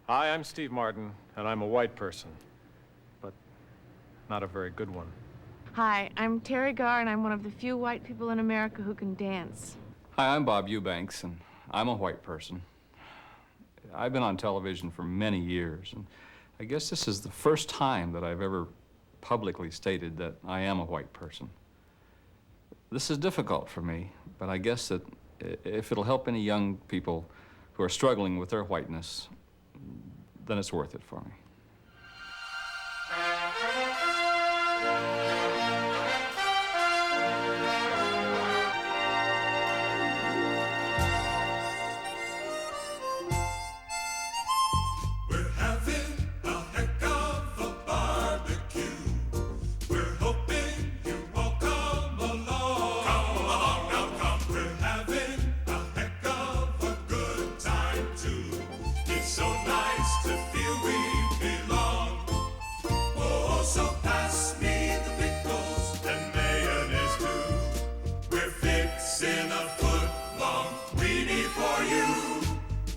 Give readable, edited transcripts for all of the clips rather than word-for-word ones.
Hi, I'm Steve Martin, and I'm a white person, but not a very good one. Hi, I'm Terri Garr, and I'm one of the few white people in America who can dance. Hi, I'm Bob Eubanks, and I'm a white person. I've been on television for many years, and I guess this is the first time that I've ever publicly stated that I am a white person. This is difficult for me, but I guess that if it'll help any young people who are struggling with their whiteness, then it's worth it for me.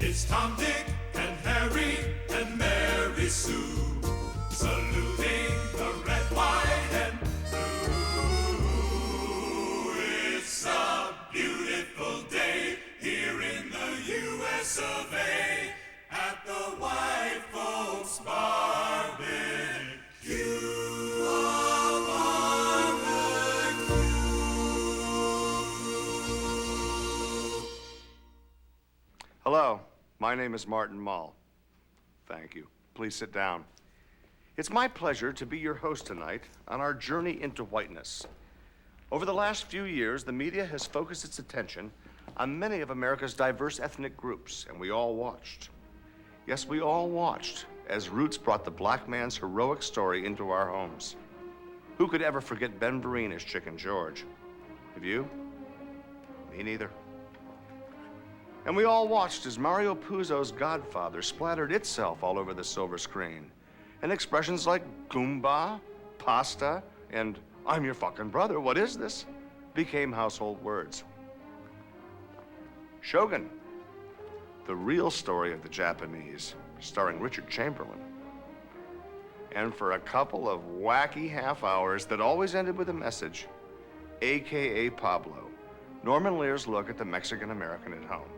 It's Tom, Dick, and Harry, and Mary Sue, saluting the red, white, and blue. It's a beautiful day here in the U.S. of A. at the White Folks Barbecue. Hello. My name is Martin Mull. Thank you. Please sit down. It's my pleasure to be your host tonight on our journey into whiteness. Over the last few years, the media has focused its attention on many of America's diverse ethnic groups, and we all watched. Yes, we all watched as Roots brought the black man's heroic story into our homes. Who could ever forget Ben Vereen as Chicken George? Have you? Me neither. And we all watched as Mario Puzo's Godfather splattered itself all over the silver screen. And expressions like Goomba, pasta, and I'm your fucking brother, what is this? Became household words. Shogun, the real story of the Japanese, starring Richard Chamberlain. And for a couple of wacky half hours that always ended with a message, AKA Pablo, Norman Lear's look at the Mexican American at home.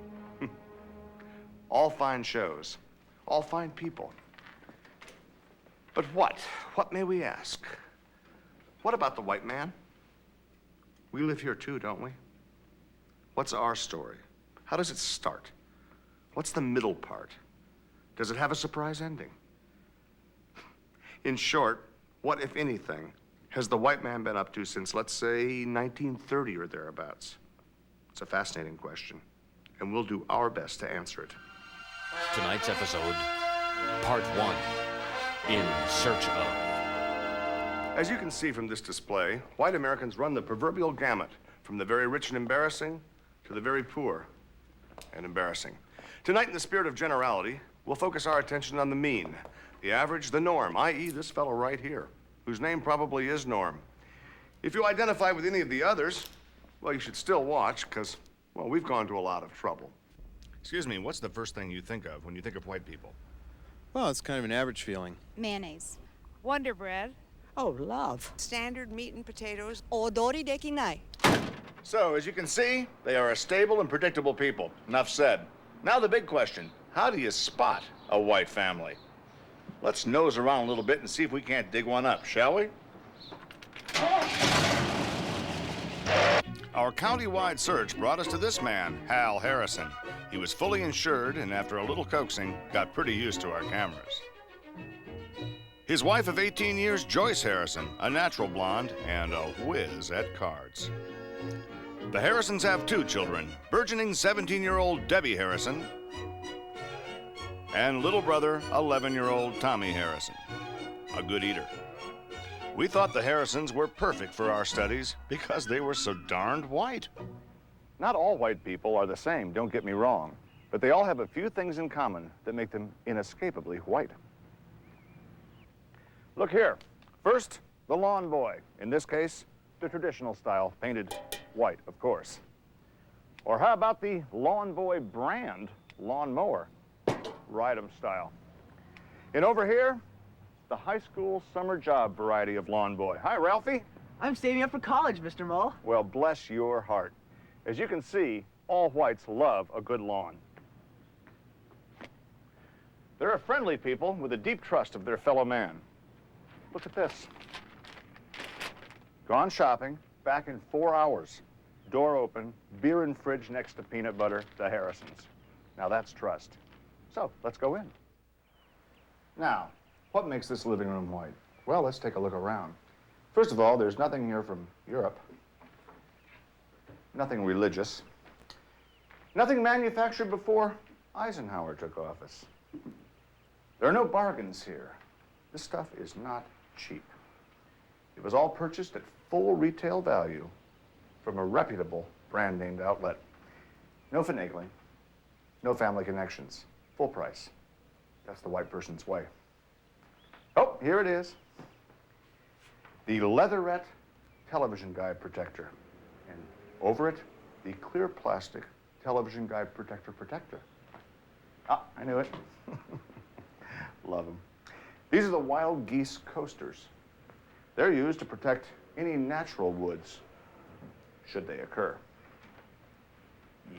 All fine shows, all fine people. But what? What may we ask? What about the white man? We live here too, don't we? What's our story? How does it start? What's the middle part? Does it have a surprise ending? In short, what, if anything, has the white man been up to since, let's say, 1930 or thereabouts? It's a fascinating question, and we'll do our best to answer it. Tonight's episode, Part 1, In Search of. As you can see from this display, white Americans run the proverbial gamut, from the very rich and embarrassing to the very poor and embarrassing. Tonight, in the spirit of generality, we'll focus our attention on the mean, the average, the norm, i.e. this fellow right here, whose name probably is Norm. If you identify with any of the others, well, you should still watch, because, well, we've gone to a lot of trouble. Excuse me, what's the first thing you think of when you think of white people? Well, it's kind of an average feeling. Mayonnaise. Wonder Bread. Oh, love. Standard meat and potatoes. Odori de kinai. So, as you can see, they are a stable and predictable people. Enough said. Now the big question, how do you spot a white family? Let's nose around a little bit and see if we can't dig one up, shall we? Our county-wide search brought us to this man, Hal Harrison. He was fully insured and after a little coaxing, got pretty used to our cameras. His wife of 18 years, Joyce Harrison, a natural blonde and a whiz at cards. The Harrisons have 2 children, burgeoning 17-year-old Debbie Harrison and little brother, 11-year-old Tommy Harrison, a good eater. We thought the Harrisons were perfect for our studies because they were so darned white. Not all white people are the same, don't get me wrong, but they all have a few things in common that make them inescapably white. Look here. First, the lawn boy. In this case, the traditional style, painted white, of course. Or how about the lawn boy brand lawnmower? Ride 'em style. And over here, the high school summer job variety of lawn boy. Hi, Ralphie. I'm saving up for college, Mr. Mull. Well, bless your heart. As you can see, all whites love a good lawn. They're a friendly people with a deep trust of their fellow man. Look at this. Gone shopping, back in 4 hours. Door open, beer and fridge next to peanut butter, the Harrisons. Now that's trust. So, let's go in. Now, what makes this living room white? Well, let's take a look around. First of all, there's nothing here from Europe. Nothing religious. Nothing manufactured before Eisenhower took office. There are no bargains here. This stuff is not cheap. It was all purchased at full retail value from a reputable brand-named outlet. No finagling, no family connections, full price. That's the white person's way. Oh, here it is. The leatherette television guide protector. And over it, the clear plastic television guide protector. Ah, I knew it. Love them. These are the wild geese coasters. They're used to protect any natural woods, should they occur.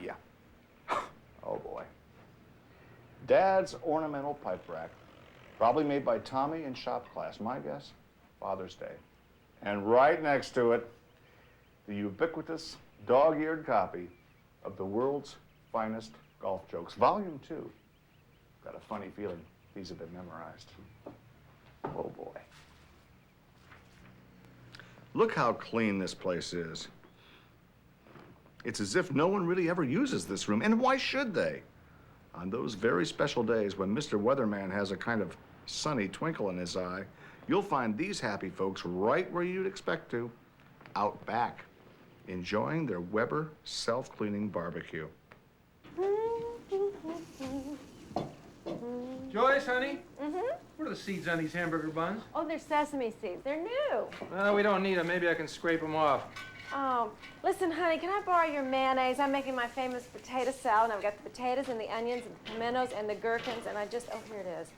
Yeah. Oh boy. Dad's ornamental pipe rack, probably made by Tommy in shop class. My guess, Father's Day. And right next to it, the ubiquitous dog-eared copy of the world's finest golf jokes, Volume 2. Got a funny feeling these have been memorized. Oh boy. Look how clean this place is. It's as if no one really ever uses this room, and why should they? On those very special days when Mr. Weatherman has a kind of sunny twinkle in his eye, you'll find these happy folks right where you'd expect to, out back, enjoying their Weber self-cleaning barbecue. Joyce, honey? What are the seeds on these hamburger buns? Oh, they're sesame seeds. They're new. We don't need them. Maybe I can scrape them off. Oh, listen, honey, can I borrow your mayonnaise? I'm making my famous potato salad. I've got the potatoes and the onions and the pimentos and the gherkins, and oh, here it is.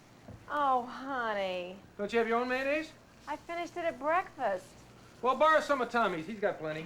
Oh, honey. Don't you have your own mayonnaise? I finished it at breakfast. Well, borrow some of Tommy's. He's got plenty.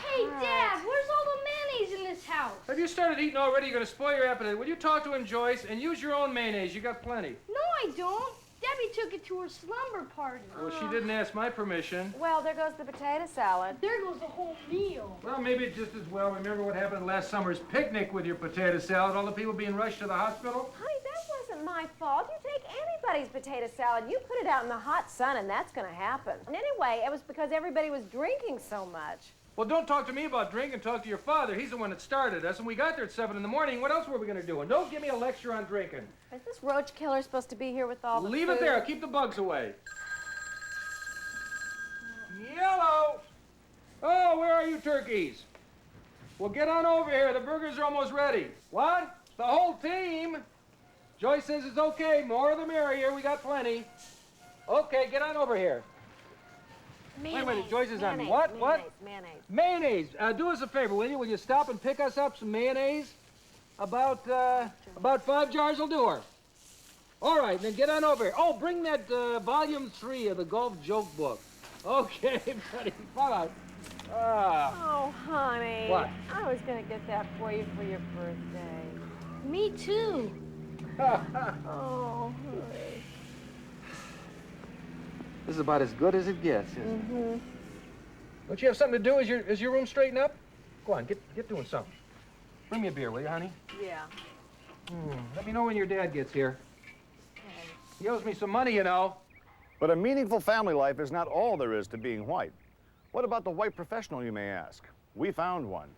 Hey, Dad, where's all the mayonnaise in this house? Have you started eating already? You're going to spoil your appetite. Will you talk to him, Joyce, and use your own mayonnaise? You got plenty. No, I don't. Debbie took it to her slumber party. Well, she didn't ask my permission. Well, there goes the potato salad. There goes the whole meal. Well, maybe just as well. Remember what happened at last summer's picnic with your potato salad? All the people being rushed to the hospital? Honey, that wasn't my fault. You take anybody's potato salad, you put it out in the hot sun, and that's going to happen. And anyway, it was because everybody was drinking so much. Well, don't talk to me about drinking. Talk to your father. He's the one that started us, and we got there at 7 in the morning. What else were we going to do? And don't give me a lecture on drinking. Is this roach killer supposed to be here with all the Leave food? it there. Keep the bugs away. Yellow! Oh, where are you turkeys? Well, get on over here. The burgers are almost ready. What? The whole team? Joyce says it's okay. More the merrier. We got plenty. Okay, get on over here. Mayonnaise. Wait a minute, Joyce is on. Mayonnaise, What? What? Mayonnaise. Mayonnaise. Do us a favor, will you? Will you stop and pick us up some mayonnaise? About 5 jars will do her. All right, then get on over here. Oh, bring that volume 3 of the golf joke book. Okay, buddy. Fall out. Oh, honey. What? I was going to get that for you for your birthday. Me too. Oh, honey. This is about as good as it gets, isn't it? Don't you have something to do? Is your room straighten up? Go on, get doing something. Bring me a beer, will you, honey? Yeah. Let me know when your dad gets here. He owes me some money, you know. But a meaningful family life is not all there is to being white. What about the white professional, you may ask? We found one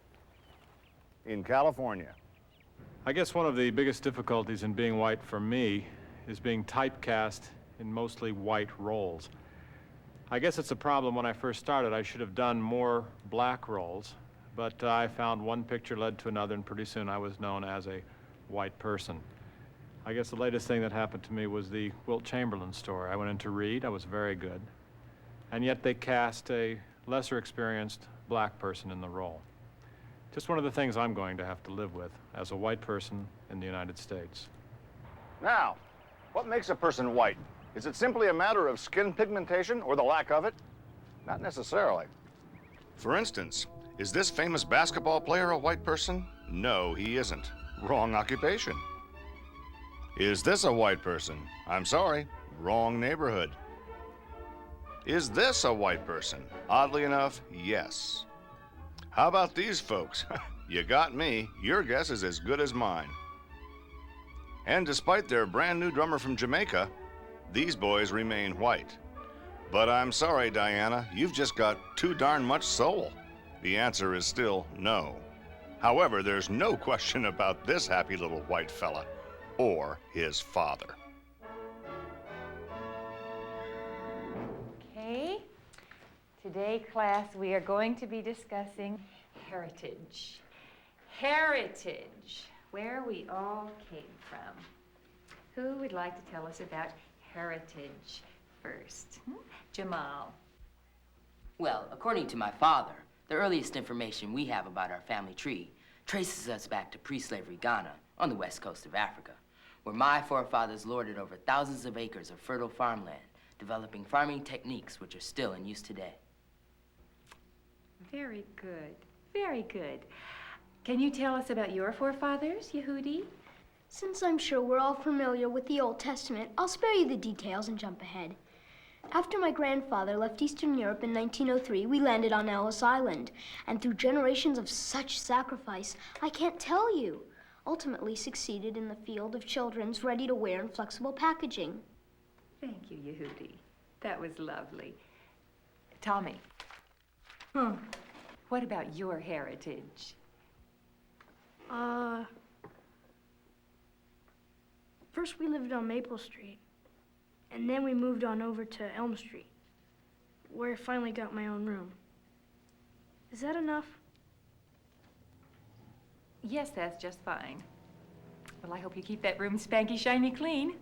in California. I guess one of the biggest difficulties in being white for me is being typecast in mostly white roles. I guess it's a problem. When I first started, I should have done more black roles, but I found one picture led to another, and pretty soon I was known as a white person. I guess the latest thing that happened to me was the Wilt Chamberlain story. I went in to read. I was very good, and yet they cast a lesser experienced black person in the role. Just one of the things I'm going to have to live with as a white person in the United States. Now, What makes a person white? Is it simply a matter of skin pigmentation or the lack of it? Not necessarily. For instance, is this famous basketball player a white person? No, he isn't. Wrong occupation. Is this a white person? I'm sorry, wrong neighborhood. Is this a white person? Oddly enough, yes. How about these folks? You got me. Your guess is as good as mine. And despite their brand new drummer from Jamaica, these boys remain white. But I'm sorry, Diana, you've just got too darn much soul. The answer is still no. However, there's no question about this happy little white fella or his father. Okay. Today, class, we are going to be discussing heritage. Heritage, where we all came from. Who would like to tell us about heritage first? Jamal. Well, according to my father, the earliest information we have about our family tree traces us back to pre-slavery Ghana on the west coast of Africa, where my forefathers lorded over thousands of acres of fertile farmland, developing farming techniques which are still in use today. Very good, very good. Can you tell us about your forefathers, Yehudi? Since I'm sure we're all familiar with the Old Testament, I'll spare you the details and jump ahead. After my grandfather left Eastern Europe in 1903, we landed on Ellis Island, and through generations of such sacrifice, I can't tell you, ultimately succeeded in the field of children's ready-to-wear and flexible packaging. Thank you, Yehudi. That was lovely. Tommy. What about your heritage? First we lived on Maple Street, and then we moved on over to Elm Street, where I finally got my own room. Is that enough? Yes, that's just fine. Well, I hope you keep that room spanky shiny clean.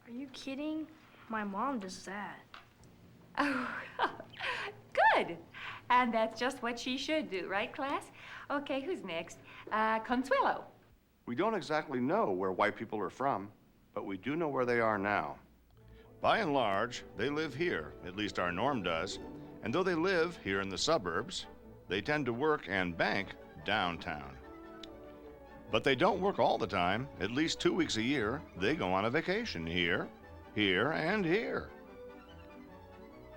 Are you kidding? My mom does that. Oh, good. And that's just what she should do, right, class? Okay, who's next? Consuelo. We don't exactly know where white people are from, but we do know where they are now. By and large, they live here, at least our norm does, and though they live here in the suburbs, they tend to work and bank downtown. But they don't work all the time. At least 2 weeks a year, they go on a vacation here, here, and here.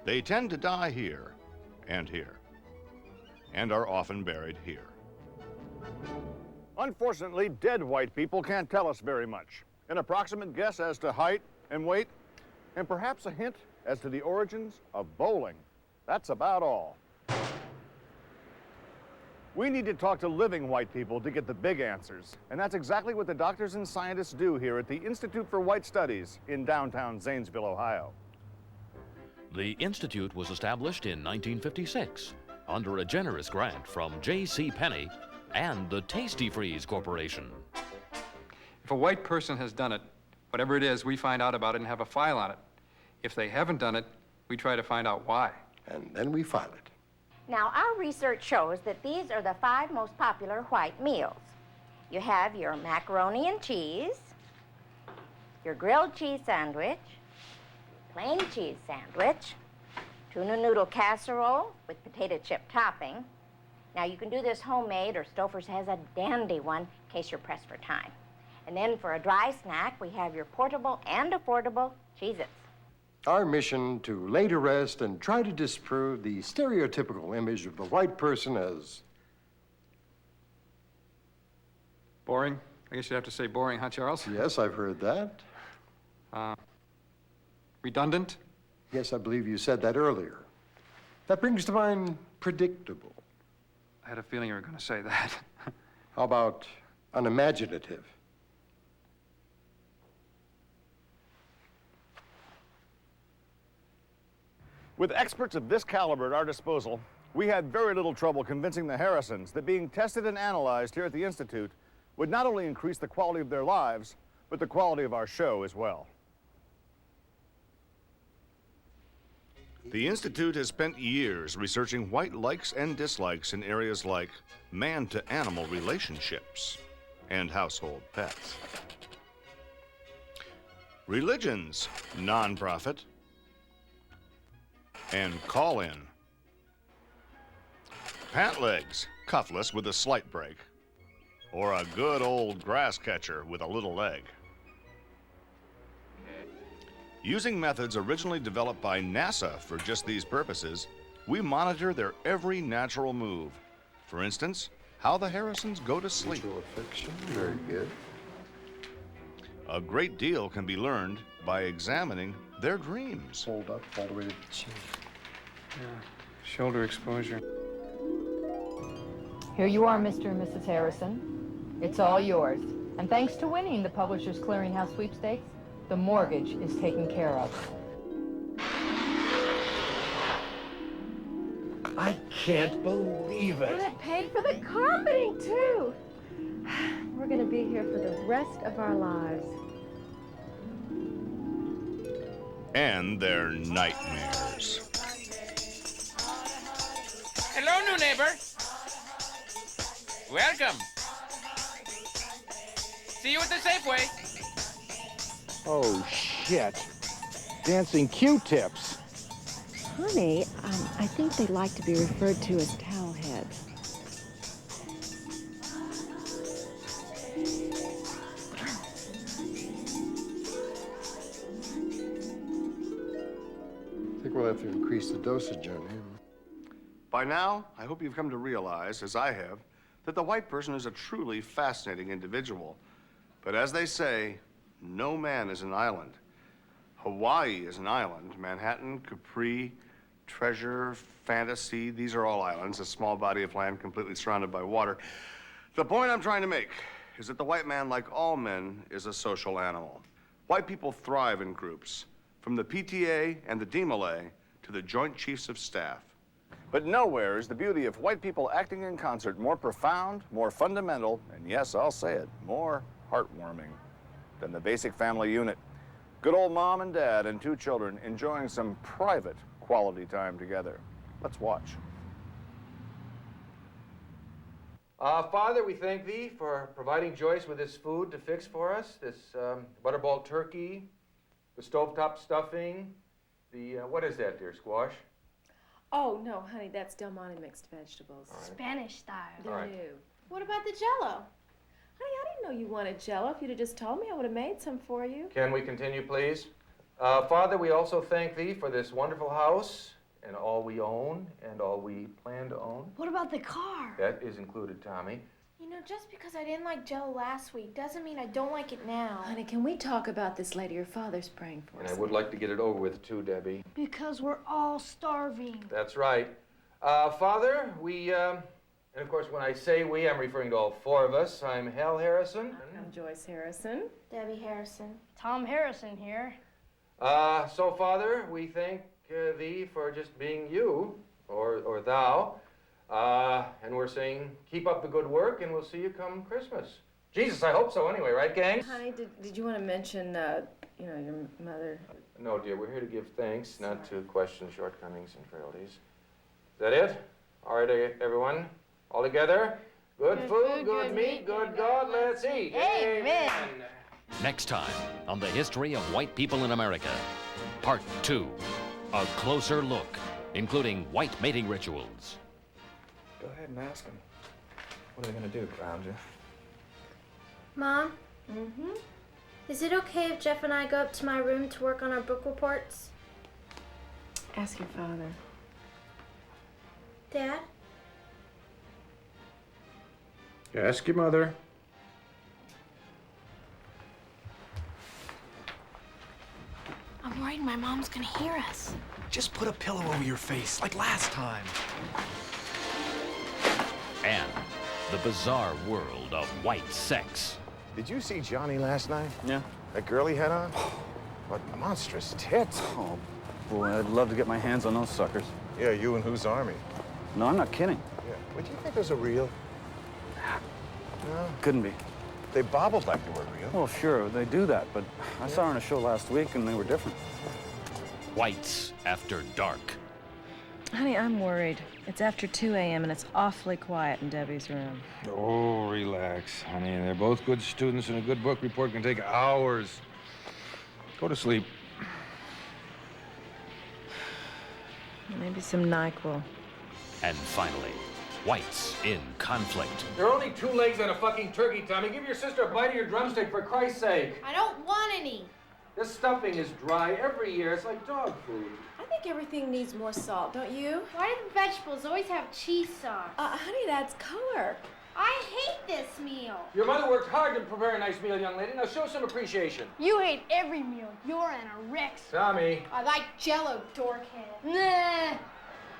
They tend to die here, and are often buried here. Unfortunately, dead white people can't tell us very much. An approximate guess as to height and weight, and perhaps a hint as to the origins of bowling. That's about all. We need to talk to living white people to get the big answers, and that's exactly what the doctors and scientists do here at the Institute for White Studies in downtown Zanesville, Ohio. The Institute was established in 1956 under a generous grant from J.C. Penney and the Tasty Freeze Corporation. If a white person has done it, whatever it is, we find out about it and have a file on it. If they haven't done it, we try to find out why. And then we file it. Now, our research shows that these are the 5 most popular white meals. You have your macaroni and cheese, your grilled cheese sandwich, plain cheese sandwich, tuna noodle casserole with potato chip topping. Now, you can do this homemade, or Stouffer's has a dandy one in case you're pressed for time. And then for a dry snack, we have your portable and affordable Cheez-Its. Our mission to lay to rest and try to disprove the stereotypical image of the white person as... Boring? I guess you'd have to say boring, huh, Charles? Yes, I've heard that. Redundant? Yes, I believe you said that earlier. That brings to mind predictable. I had a feeling you were going to say that. How about unimaginative? With experts of this caliber at our disposal, we had very little trouble convincing the Harrisons that being tested and analyzed here at the Institute would not only increase the quality of their lives, but the quality of our show as well. The Institute has spent years researching white likes and dislikes in areas like man-to-animal relationships and household pets. religions, nonprofit, and call-in. Pant legs, cuffless with a slight break, or a good old grass catcher with a little leg. Using methods originally developed by NASA for just these purposes, we monitor their every natural move. For instance, how the Harrisons go to sleep. Mutual affection, very good. A great deal can be learned by examining their dreams. Hold up all the way to the chin. Yeah, shoulder exposure. Here you are, Mr. and Mrs. Harrison. It's all yours. And thanks to winning the Publishers Clearinghouse sweepstakes, the mortgage is taken care of. I can't believe it. And it paid for the carpeting, too. We're going to be here for the rest of our lives. And their nightmares. Hello, new neighbor. Welcome. See you at the Safeway. Oh, shit. Dancing Q-tips. Honey, I think they like to be referred to as towel heads. I think we'll have to increase the dosage on him. By now, I hope you've come to realize, as I have, that the white person is a truly fascinating individual. But as they say, no man is an island. Hawaii is an island. Manhattan, Capri, Treasure, Fantasy, these are all islands, a small body of land completely surrounded by water. The point I'm trying to make is that the white man, like all men, is a social animal. White people thrive in groups, from the PTA and the DMLA to the Joint Chiefs of Staff. But nowhere is the beauty of white people acting in concert more profound, more fundamental, and yes, I'll say it, more heartwarming than the basic family unit. Good old mom and dad and 2 children enjoying some private quality time together. Let's watch. Father, we thank thee for providing Joyce with this food to fix for us, this butterball turkey, the stovetop stuffing, the, what is that, dear, squash? Oh, no, honey, that's Del Monte mixed vegetables. Right. Spanish style. No. All right. What about the Jell-O? Honey, I didn't know you wanted Jell-O. If you'd have just told me, I would have made some for you. Can we continue, please? Father, we also thank thee for this wonderful house and all we own and all we plan to own. What about the car? That is included, Tommy. You know, just because I didn't like Jell-O last week doesn't mean I don't like it now. Honey, can we talk about this later? Your father's praying for And us. I would like to get it over with, too, Debbie. Because we're all starving. That's right. Father, we, and of course, when I say we, I'm referring to all 4 of us. I'm Hal Harrison. I'm Joyce Harrison. Debbie Harrison. Tom Harrison here. So, Father, we thank thee for just being you, or thou. And we're saying, keep up the good work, and we'll see you come Christmas. Jesus, I hope so anyway, right, gang? Honey, did you want to mention, you know, your mother? No, dear, we're here to give thanks, not to question shortcomings and frailties. Is that it? All right, everyone, all together? Good food, good meat, good God, let's eat. Amen. Next time on the history of white people in America, Part 2, a closer look, including white mating rituals. Go ahead and ask them. What are they gonna do, ground you? Mom? Is it okay if Jeff and I go up to my room to work on our book reports? Ask your father. Dad? Ask your mother. I'm worried my mom's gonna hear us. Just put a pillow over your face, like last time. And the bizarre world of white sex. Did you see Johnny last night? Yeah. That girl he had on? What monstrous tits. Oh, boy, I'd love to get my hands on those suckers. Yeah, you and whose army? No, I'm not kidding. Yeah. What, do you think those are real? No? Couldn't be. They bobbled like they were real. Well, sure, they do that, but I saw her in a show last week and they were different. Whites After Dark. Honey, I'm worried. It's after 2 a.m. and it's awfully quiet in Debbie's room. Oh, relax, honey. They're both good students, and a good book report can take hours. Go to sleep. Maybe some NyQuil. And finally, whites in conflict. There are only 2 legs on a fucking turkey, Tommy. Give your sister a bite of your drumstick, for Christ's sake. I don't want any. This stuffing is dry every year. It's like dog food. I think everything needs more salt, don't you? Why do the vegetables always have cheese sauce? Honey, that's color. I hate this meal. Your mother worked hard to prepare a nice meal, young lady. Now show some appreciation. You hate every meal. You're anorexic. Tommy. I like Jell-O, dorkhead. Nah.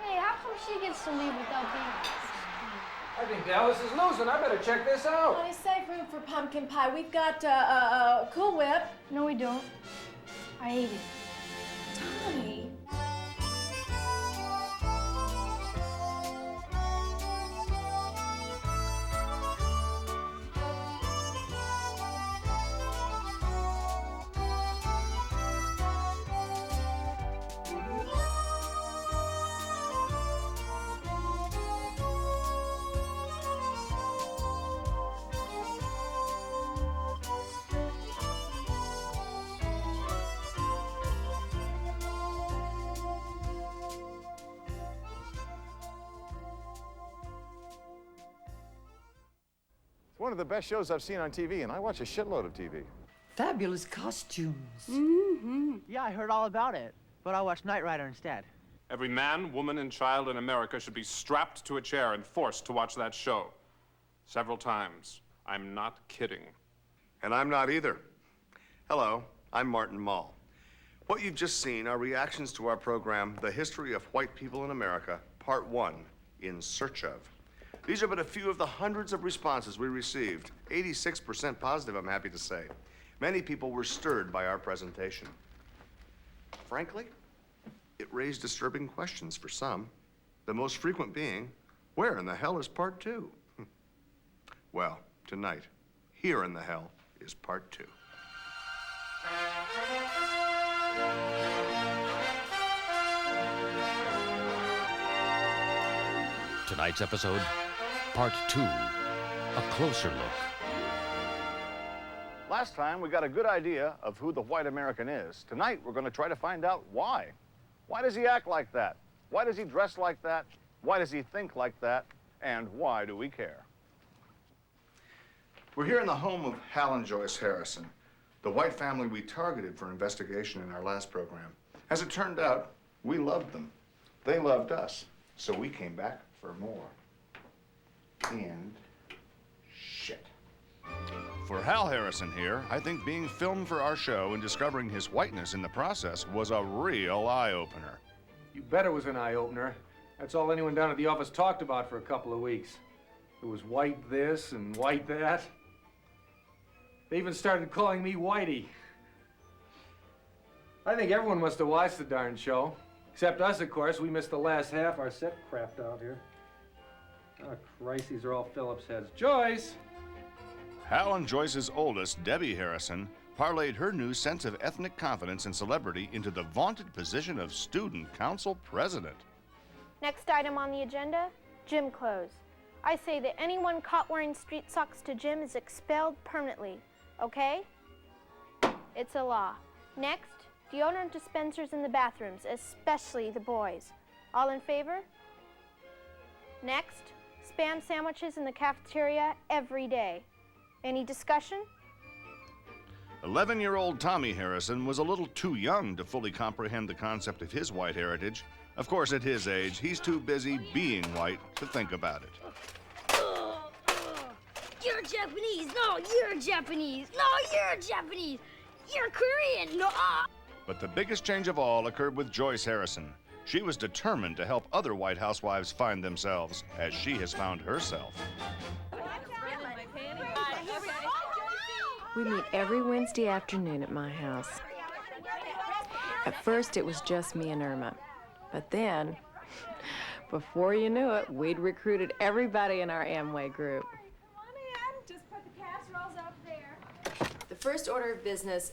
Hey, how come she gets to leave without being? I think Dallas is losing. I better check this out. Honey, save room for pumpkin pie. We've got Cool Whip. No, we don't. I ate it. Tommy. It's one of the best shows I've seen on TV, and I watch a shitload of TV. Fabulous costumes. Yeah, I heard all about it, but I watched Knight Rider instead. Every man, woman, and child in America should be strapped to a chair and forced to watch that show. Several times. I'm not kidding. And I'm not either. Hello, I'm Martin Mull. What you've just seen are reactions to our program, The History of White People in America, Part 1, In Search of. These are but a few of the hundreds of responses we received. 86% positive, I'm happy to say. Many people were stirred by our presentation. Frankly, it raised disturbing questions for some, the most frequent being, where in the hell is Part 2? Well, tonight, here in the hell is Part 2. Tonight's episode, Part 2, a closer look. Last time, we got a good idea of who the white American is. Tonight, we're going to try to find out why. Why does he act like that? Why does he dress like that? Why does he think like that? And why do we care? We're here in the home of Hal and Joyce Harrison, the white family we targeted for investigation in our last program. As it turned out, we loved them. They loved us, so we came back for more. And shit. For Hal Harrison here, I think being filmed for our show and discovering his whiteness in the process was a real eye-opener. You bet it was an eye-opener. That's all anyone down at the office talked about for a couple of weeks. It was white this and white that. They even started calling me Whitey. I think everyone must have watched the darn show. Except us, of course. We missed the last half. Our set crapped out here. Oh, Christ, these are all Phillips heads. Joyce! Hal and Joyce's oldest, Debbie Harrison, parlayed her new sense of ethnic confidence and celebrity into the vaunted position of student council president. Next item on the agenda, gym clothes. I say that anyone caught wearing street socks to gym is expelled permanently, okay? It's a law. Next, deodorant dispensers in the bathrooms, especially the boys. All in favor? Next, Spam sandwiches in the cafeteria every day. Any discussion? 11-year-old Tommy Harrison was a little too young to fully comprehend the concept of his white heritage. Of course, at his age, he's too busy being white to think about it. You're Japanese. No, you're Japanese. No, you're Japanese. You're Korean. No. But the biggest change of all occurred with Joyce Harrison. She was determined to help other white housewives find themselves, as she has found herself. We meet every Wednesday afternoon at my house. At first, it was just me and Irma. But then, before you knew it, we'd recruited everybody in our Amway group. Just put the casseroles up there. The first order of business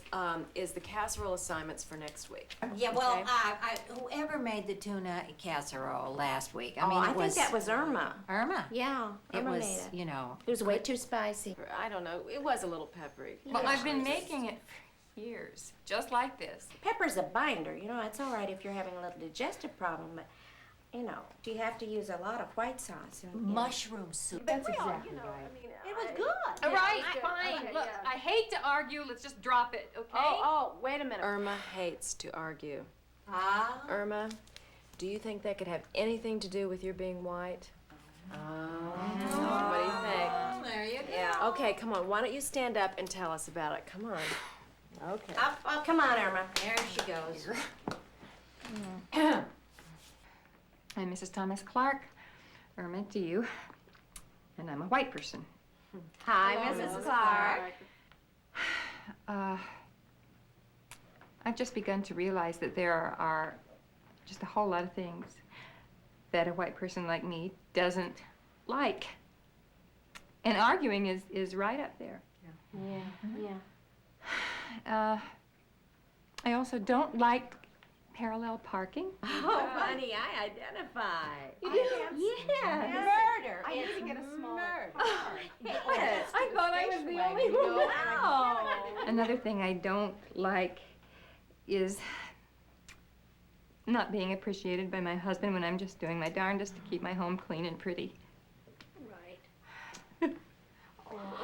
is the casserole assignments for next week. Yeah, well, Okay? whoever made the tuna casserole last week, I think that was Irma. Irma? Yeah, It Irma was, made it. you know. It was way too spicy. I don't know. It was a little peppery. Well, I've been making it Years. Just like this. Pepper's a binder. You know, it's all right if you're having a little digestive problem, but, you know, you have to use a lot of white sauce and Mushroom soup. That's Well, exactly you know, right. I mean, It was good. All right, good. fine. Okay, Look, yeah. I hate to argue. Let's just drop it, okay? Oh, wait a minute. Irma hates to argue. Ah. Irma, do you think that could have anything to do with your being white? What do you think? There you go. Yeah. Okay, come on. Why don't you stand up and tell us about it? Come on. Okay. Oh, come on, Irma. There she goes. I'm Mrs. Thomas Clark. Irma to you. And I'm a white person. Hi, Mrs. Clark. I've just begun to realize that there are just a whole lot of things that a white person like me doesn't like. And arguing is right up there. Yeah. I also don't like parallel parking. Oh, honey, I identify. You do? Yes. Murder. I It's need to get a smaller murder. Yes. I thought I was the only one. Another thing I don't like is not being appreciated by my husband when I'm just doing my darndest to keep my home clean and pretty. Right.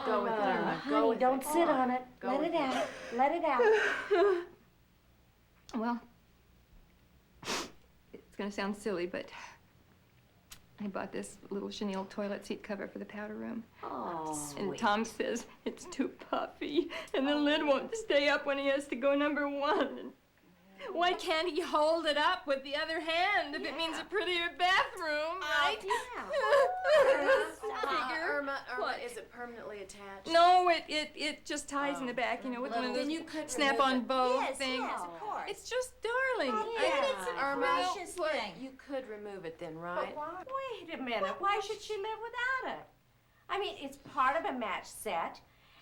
Go with it, Irma. Honey, with don't it. sit on it. Go Let with it out. Let it out. Well, it's gonna sound silly, but I bought this little chenille toilet seat cover for the powder room. Oh, And Tom says it's too puffy, and the lid won't stay up when he has to go #1. Why can't he hold it up with the other hand if it means a prettier bathroom, right? Irma, What? is it permanently attached? No, it just ties in the back, you know, with one of Then those you could snap-on remove it. bow Yes, things. yes, of course. It's just darling. Irma, precious thing. you could remove it then, But right? why? Wait a minute. Why should she live without it? I mean, it's part of a match set.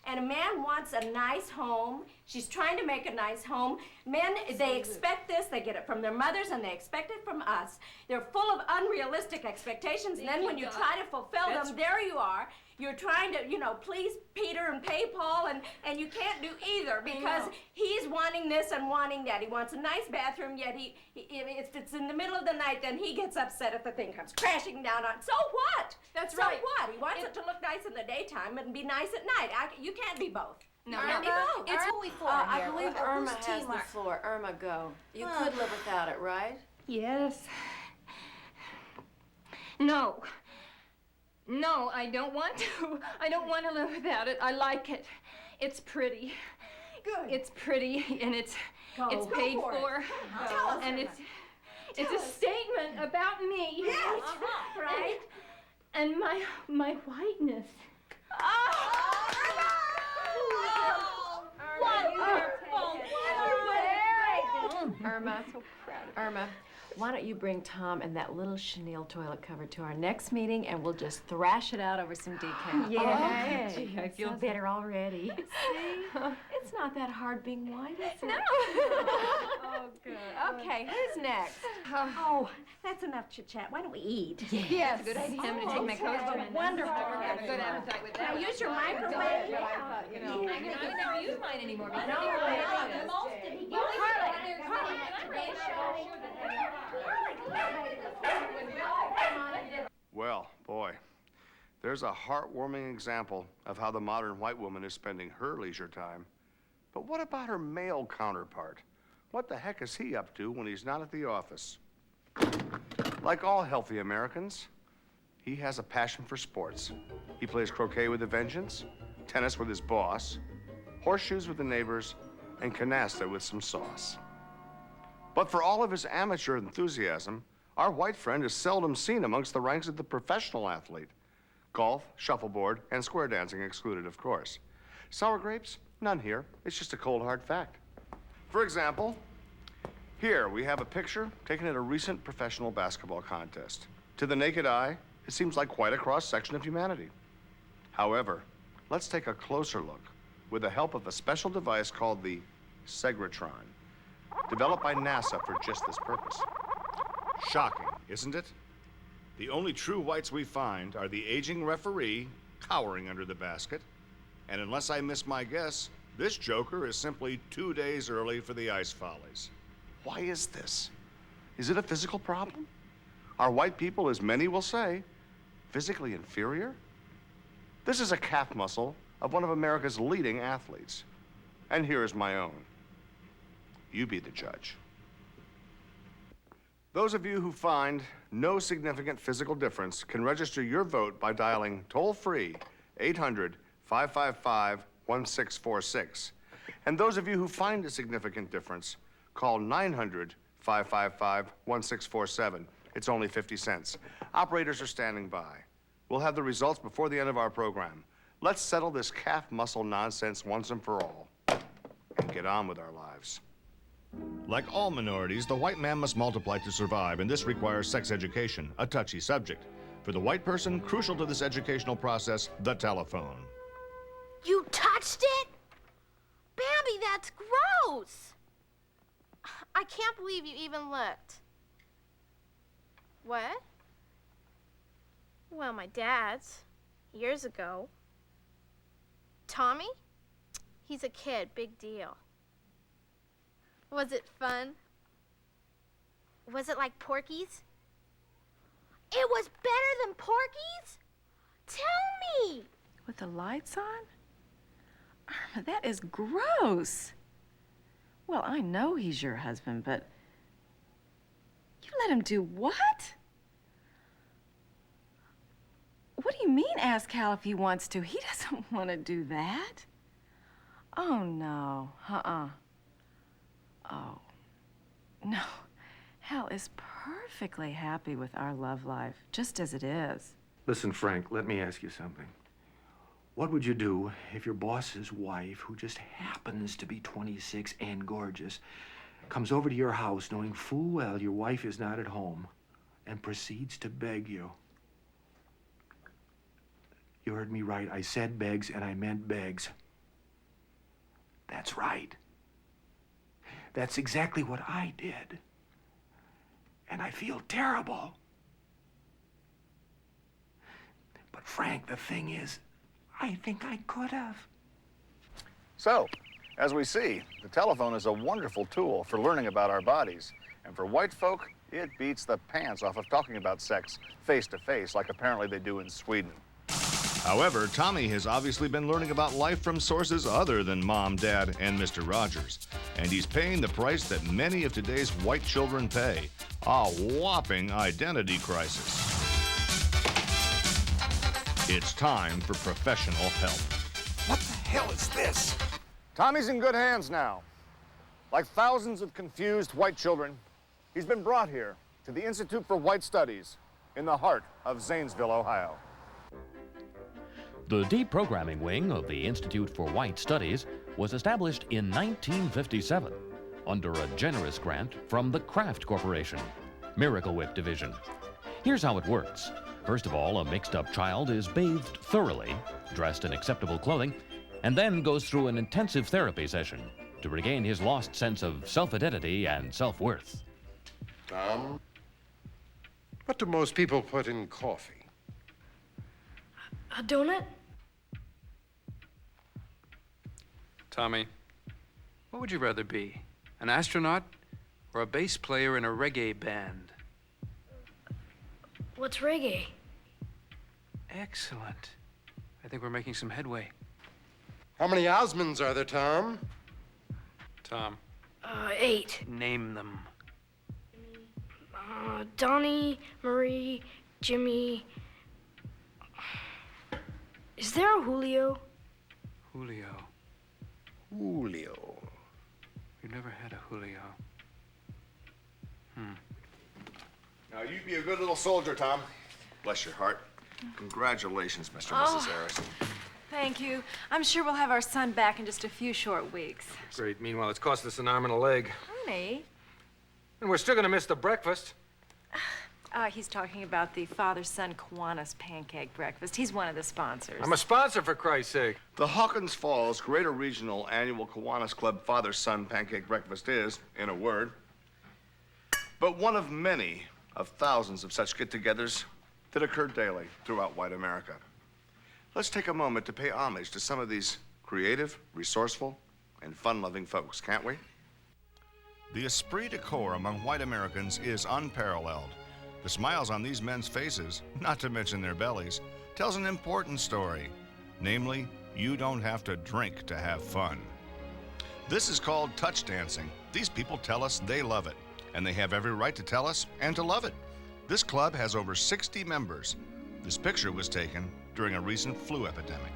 And a man wants a nice home. She's trying to make a nice home. Men, they expect this. They get it from their mothers, and they expect it from us. They're full of unrealistic expectations. And then when you try to fulfill them, there you are. You're trying to, you know, please Peter and pay Paul, and you can't do either because he's wanting this and wanting that. He wants a nice bathroom, yet if it's in the middle of the night, then he gets upset if the thing comes crashing down on. So what? That's so right. What? He wants it to look nice in the daytime and be nice at night. You can't be both. No, Can't be both. It's I here? believe Who's Irma has the teamwork? floor. Irma, go. You could live without it, right? Yes. No. No, I don't want to. I don't want to live without it. I like it. It's pretty. Good. It's pretty, and it's paid Go for it. for. Tell us, And Irma. it's a statement about me. Yes, right? And my whiteness. Irma, Irma, why don't you bring Tom and that little chenille toilet cover to our next meeting, and we'll just thrash it out over some decaf. Yeah. Okay. Gee, I feel better already. See? It's not that hard being white, is it? No. Oh, good. Okay, who's next? Oh, that's enough chit-chat. Why don't we eat? Yes. Good idea. I'm going to take my coat off. Wonderful. I have a good appetite with that. Now use your microwave. I would never use mine anymore. Because Well, boy, there's a heartwarming example of how the modern white woman is spending her leisure time. But what about her male counterpart? What the heck is he up to when he's not at the office? Like all healthy Americans, he has a passion for sports. He plays croquet with a vengeance, tennis with his boss, horseshoes with the neighbors, and canasta with some sauce. But for all of his amateur enthusiasm, our white friend is seldom seen amongst the ranks of the professional athlete. Golf, shuffleboard, and square dancing excluded, of course. Sour grapes? None here. It's just a cold, hard fact. For example, here we have a picture taken at a recent professional basketball contest. To the naked eye, it seems like quite a cross-section of humanity. However, let's take a closer look with the help of a special device called the Segratron, developed by NASA for just this purpose. Shocking, isn't it? The only true whites we find are the aging referee cowering under the basket, and unless I miss my guess, This joker is simply 2 days early for the ice follies. Why is this? Is it a physical problem? Are white people, as many will say, physically inferior? This is a calf muscle of one of America's leading athletes. And here is my own. You be the judge. Those of you who find no significant physical difference can register your vote by dialing toll-free 800-555-1646. And those of you who find a significant difference, call 900-555-1647. It's only 50 cents. Operators are standing by. We'll have the results before the end of our program. Let's settle this calf muscle nonsense once and for all and get on with our lives. Like all minorities, the white man must multiply to survive, and this requires sex education, a touchy subject. For the white person, crucial to this educational process, the telephone. You touched it? Bambi, that's gross. I can't believe you even looked. What? Well, my dad's. Years ago. Tommy? He's a kid, big deal. Was it fun? Was it like Porky's? It was better than Porky's? Tell me! With the lights on? Irma, that is gross. Well, I know he's your husband, but you let him do what? What do you mean, ask Hal if he wants to? He doesn't want to do that. Oh, no. Oh, no. Hal is perfectly happy with our love life, just as it is. Listen, Frank, let me ask you something. What would you do if your boss's wife, who just happens to be 26 and gorgeous, comes over to your house knowing full well your wife is not at home and proceeds to beg you? You heard me right. I said begs and I meant begs. That's right. That's exactly what I did. And I feel terrible. But Frank, the thing is, I think I could have. So, as we see, the telephone is a wonderful tool for learning about our bodies. And for white folk, it beats the pants off of talking about sex face to face like apparently they do in Sweden. However, Tommy has obviously been learning about life from sources other than Mom, Dad, and Mr. Rogers. And he's paying the price that many of today's white children pay, a whopping identity crisis. It's time for professional help. What the hell is this? Tommy's in good hands now. Like thousands of confused white children, he's been brought here to the Institute for White Studies in the heart of Zanesville, Ohio. The deprogramming wing of the Institute for White Studies was established in 1957 under a generous grant from the Kraft Corporation, Miracle Whip Division. Here's how it works. First of all, a mixed-up child is bathed thoroughly, dressed in acceptable clothing, and then goes through an intensive therapy session to regain his lost sense of self-identity and self-worth. Tom, what do most people put in coffee? A donut? Tommy, what would you rather be? An astronaut or a bass player in a reggae band? What's reggae? Excellent. I think we're making some headway. How many Osmonds are there, Tom? Tom. 8. Name them. Donnie, Marie, Jimmy. Is there a Julio? Julio. Julio. We've never had a Julio. Now, you be a good little soldier, Tom. Bless your heart. Congratulations, Mr. and Mrs. Harrison. Thank you. I'm sure we'll have our son back in just a few short weeks. Great. Meanwhile, it's cost us an arm and a leg. Honey. And we're still gonna miss the breakfast. He's talking about the father-son Kiwanis pancake breakfast. He's one of the sponsors. I'm a sponsor, for Christ's sake. The Hawkins Falls Greater Regional Annual Kiwanis Club Father-Son Pancake Breakfast is, in a word, but one of many of thousands of such get-togethers that occur daily throughout white America. Let's take a moment to pay homage to some of these creative, resourceful, and fun-loving folks, can't we? The esprit de corps among white Americans is unparalleled. The smiles on these men's faces, not to mention their bellies, tells an important story. Namely, you don't have to drink to have fun. This is called touch dancing. These people tell us they love it, and they have every right to tell us and to love it. This club has over 60 members. This picture was taken during a recent flu epidemic.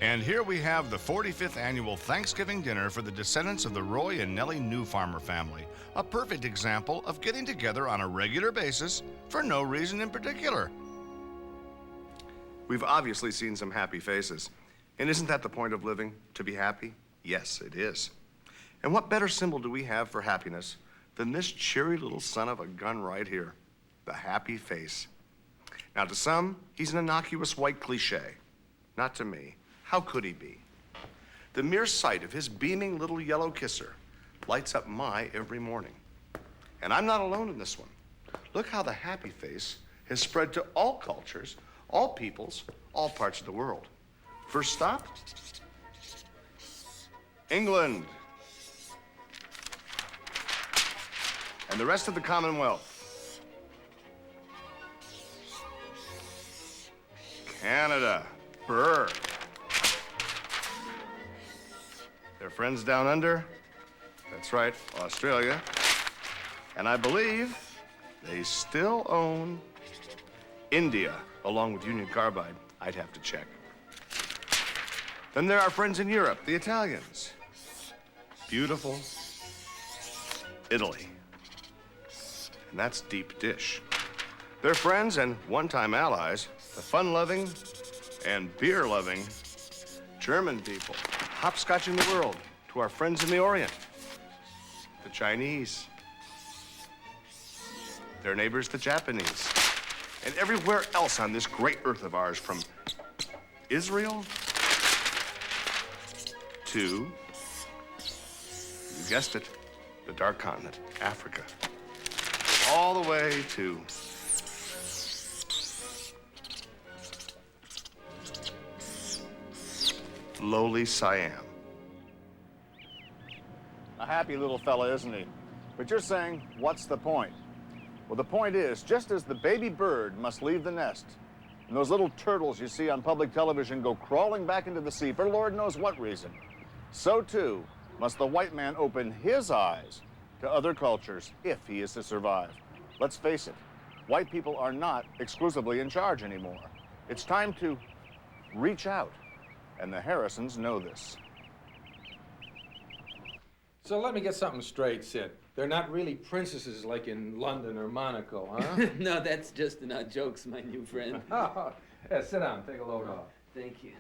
And here we have the 45th annual Thanksgiving dinner for the descendants of the Roy and Nellie New Farmer family. A perfect example of getting together on a regular basis for no reason in particular. We've obviously seen some happy faces. And isn't that the point of living, to be happy? Yes, it is. And what better symbol do we have for happiness than this cheery little son of a gun right here, the happy face. Now, to some, he's an innocuous white cliche. Not to me. How could he be? The mere sight of his beaming little yellow kisser lights up my every morning. And I'm not alone in this one. Look how the happy face has spread to all cultures, all peoples, all parts of the world. First stop, England. And the rest of the Commonwealth. Canada, brr. Their friends down under, that's right, Australia. And I believe they still own India, along with Union Carbide. I'd have to check. Then there are friends in Europe, the Italians. Beautiful Italy. And that's deep dish. They're friends and one-time allies, the fun-loving and beer-loving German people, hopscotching the world to our friends in the Orient, the Chinese, their neighbors, the Japanese, and everywhere else on this great earth of ours, from Israel to, you guessed it, the dark continent, Africa, all the way to lowly Siam. A happy little fella, isn't he? But you're saying, what's the point? Well, the point is, just as the baby bird must leave the nest, and those little turtles you see on public television go crawling back into the sea for Lord knows what reason, so too must the white man open his eyes to other cultures if he is to survive. Let's face it, white people are not exclusively in charge anymore. It's time to reach out, and the Harrisons know this. So let me get something straight, Sid. They're not really princesses like in London or Monaco, huh? No, that's just in our jokes, my new friend. Oh, yeah, sit down, take a load off. Thank you.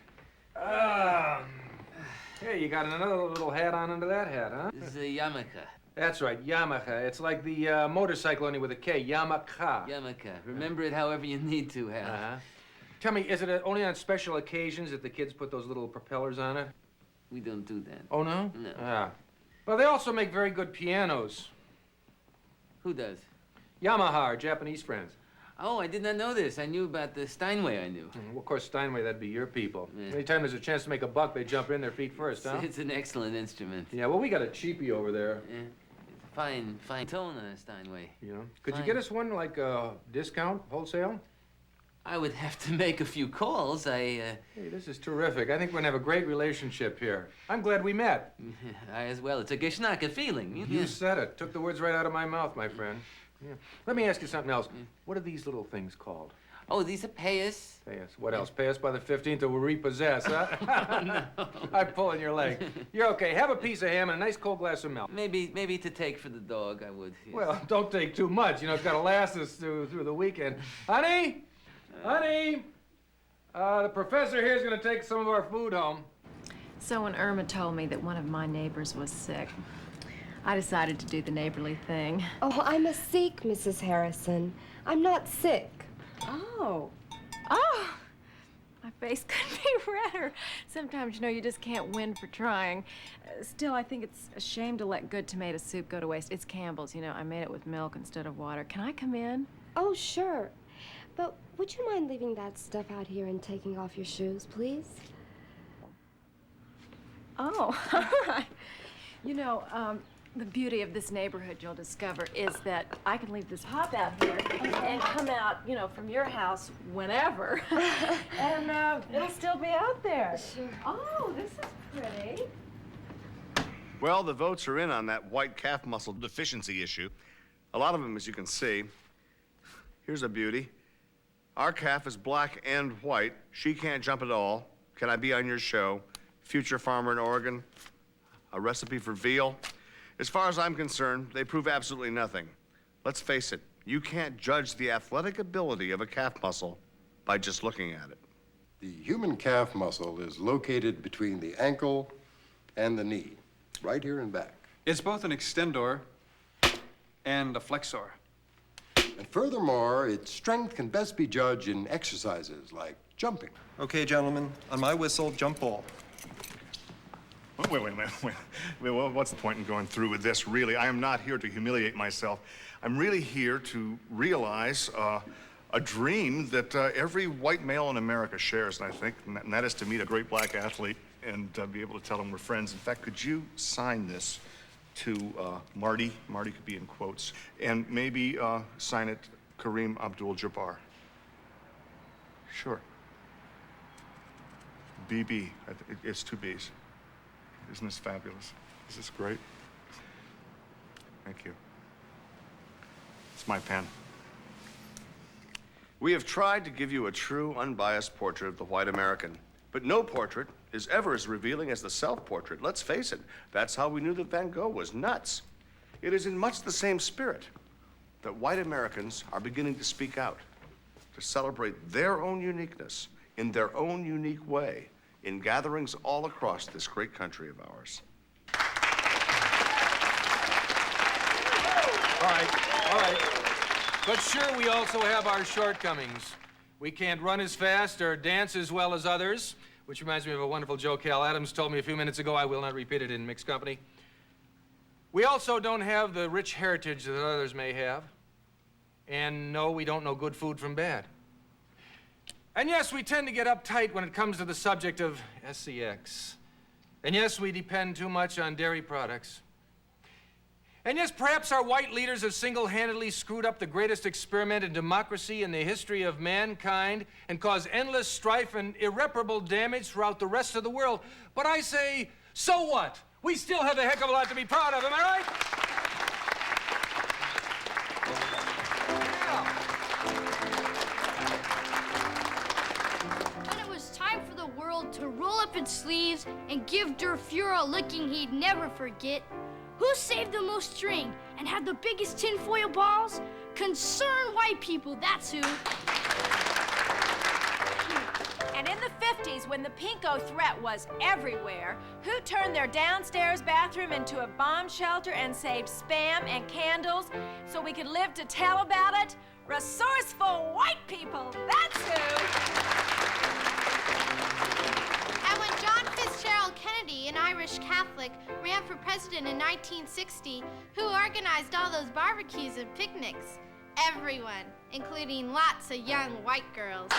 Hey, you got another little hat on under that hat, huh? This is a yarmulke. That's right, Yamaha. It's like the motorcycle only with a K, Yamaha. Yarmulke. Remember it however you need to, Hal. Uh-huh. Tell me, is it only on special occasions that the kids put those little propellers on it? We don't do that. Oh, no? No. Ah. Well, they also make very good pianos. Who does? Yamaha, our Japanese friends. Oh, I did not know this. I knew about the Steinway, I knew. Well, of course, Steinway, that'd be your people. Yeah. Anytime there's a chance to make a buck, they jump in their feet first, huh? It's an excellent instrument. Yeah, well, we got a cheapie over there. Yeah. It's a fine tone on a Steinway. You know? Could Fine. you get us one, like, discount, wholesale? I would have to make a few calls. Hey, this is terrific. I think we're gonna have a great relationship here. I'm glad we met. I as well. It's a Geschnacke feeling. You said it. Took the words right out of my mouth, my friend. Yeah. Let me ask you something else. What are these little things called? Oh, these are payas. Pay us. What else? Pay us by the 15th or we'll repossess, huh? Oh, no. I'm pulling your leg. You're okay. Have a piece of ham and a nice cold glass of milk. Maybe to take for the dog, I would. Yes. Well, don't take too much. You know, it's got to last us through the weekend. Honey? Honey? The professor here is going to take some of our food home. So when Irma told me that one of my neighbors was sick, I decided to do the neighborly thing. Oh, I'm a Sikh, Mrs. Harrison. I'm not sick. Oh. Oh! My face could be redder. Sometimes, you know, you just can't win for trying. Still, I think it's a shame to let good tomato soup go to waste. It's Campbell's, you know. I made it with milk instead of water. Can I come in? Oh, sure. But would you mind leaving that stuff out here and taking off your shoes, please? Oh, all right. You know, the beauty of this neighborhood you'll discover is that I can leave this hop out here and come out, you know, from your house whenever. And it'll still be out there. Sure. Oh, this is pretty. Well, the votes are in on that white calf muscle deficiency issue. A lot of them, as you can see. Here's a beauty. Our calf is black and white. She can't jump at all. Can I be on your show? Future farmer in Oregon. A recipe for veal. As far as I'm concerned, they prove absolutely nothing. Let's face it, you can't judge the athletic ability of a calf muscle by just looking at it. The human calf muscle is located between the ankle and the knee, right here and back. It's both an extensor and a flexor. And furthermore, its strength can best be judged in exercises like jumping. Okay, gentlemen, on my whistle, jump ball. Wait a minute. Well, what's the point in going through with this, really? I am not here to humiliate myself. I'm really here to realize a dream that every white male in America shares, and I think, and that is to meet a great black athlete and be able to tell him we're friends. In fact, could you sign this to Marty? Marty could be in quotes. And maybe sign it Kareem Abdul-Jabbar. Sure. BB. It's 2 B's. Isn't this fabulous? Is this great? Thank you. It's my pen. We have tried to give you a true, unbiased portrait of the white American, but no portrait is ever as revealing as the self-portrait. Let's face it, that's how we knew that Van Gogh was nuts. It is in much the same spirit that white Americans are beginning to speak out, to celebrate their own uniqueness in their own unique way, in gatherings all across this great country of ours. All right. But sure, we also have our shortcomings. We can't run as fast or dance as well as others, which reminds me of a wonderful joke Cal Adams told me a few minutes ago. I will not repeat it in mixed company. We also don't have the rich heritage that others may have. And no, we don't know good food from bad. And yes, we tend to get uptight when it comes to the subject of SCX. And yes, we depend too much on dairy products. And yes, perhaps our white leaders have single-handedly screwed up the greatest experiment in democracy in the history of mankind and caused endless strife and irreparable damage throughout the rest of the world. But I say, so what? We still have a heck of a lot to be proud of, am I right? To roll up its sleeves and give Der Fuhrer a licking he'd never forget. Who saved the most string and had the biggest tinfoil balls? Concerned white people, that's who. And in the 50s, when the pinko threat was everywhere, who turned their downstairs bathroom into a bomb shelter and saved Spam and candles so we could live to tell about it? Resourceful white people, that's who. And when John Fitzgerald Kennedy, an Irish Catholic, ran for president in 1960, who organized all those barbecues and picnics? Everyone, including lots of young white girls.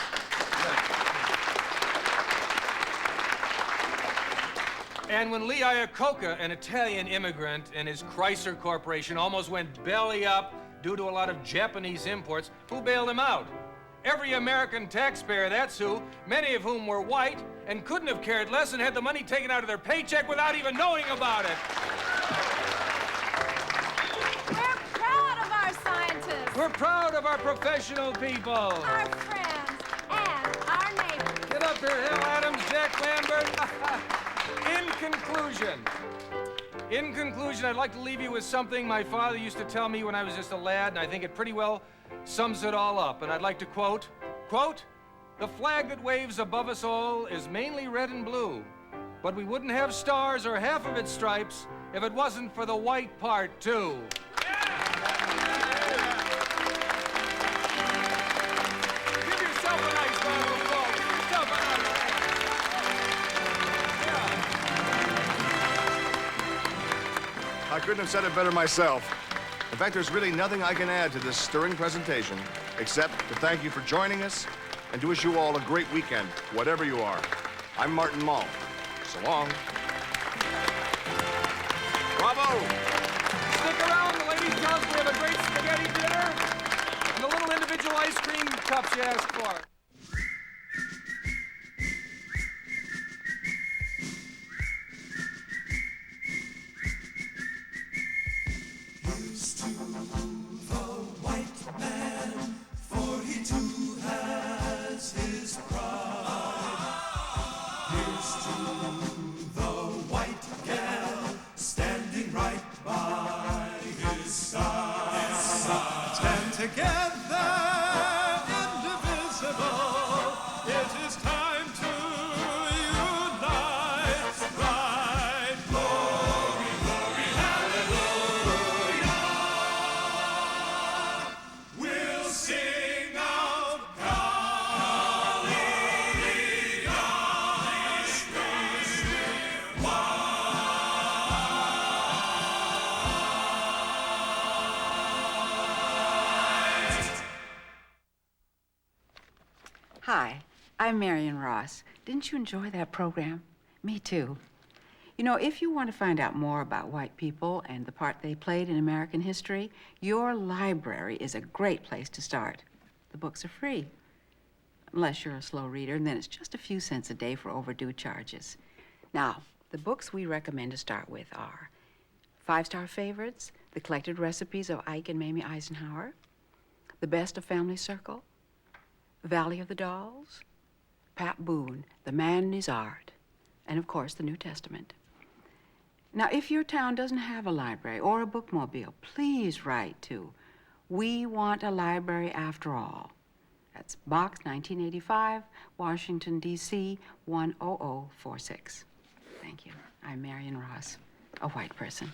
And when Lee Iacocca, an Italian immigrant, and his Chrysler Corporation almost went belly up due to a lot of Japanese imports, who bailed him out? Every American taxpayer, that's who, many of whom were white and couldn't have cared less and had the money taken out of their paycheck without even knowing about it. We're proud of our scientists. We're proud of our professional people. Our friends and our neighbors. Get up here, Hal Adams, Jack Lambert. In conclusion, I'd like to leave you with something my father used to tell me when I was just a lad, and I think it pretty well sums it all up. And I'd like to quote, "The flag that waves above us all is mainly red and blue, but we wouldn't have stars or half of its stripes if it wasn't for the white part, too." Give yourself a nice round of applause. Give yourself a nice... I couldn't have said it better myself. In fact, there's really nothing I can add to this stirring presentation except to thank you for joining us and to wish you all a great weekend, whatever you are. I'm Martin Mull. So long. Stick around. The ladies tell us we have a great spaghetti dinner and the little individual ice cream cups you asked for. Together, indivisible, it is time to unite. Right, glory, glory, hallelujah. We'll sing out Hallelujah. Hi, I'm Marion Ross. Didn't you enjoy that program? Me too. You know, if you want to find out more about white people and the part they played in American history, your library is a great place to start. The books are free, unless you're a slow reader, and then it's just a few cents a day for overdue charges. Now, the books we recommend to start with are Five-Star Favorites, The Collected Recipes of Ike and Mamie Eisenhower, The Best of Family Circle, Valley of the Dolls, Pat Boone, The Man and His Art, and of course, the New Testament. Now, if your town doesn't have a library or a bookmobile, please write to We Want a Library After All. That's Box 1985, Washington, D.C. 10046. Thank you. I'm Marion Ross, a white person.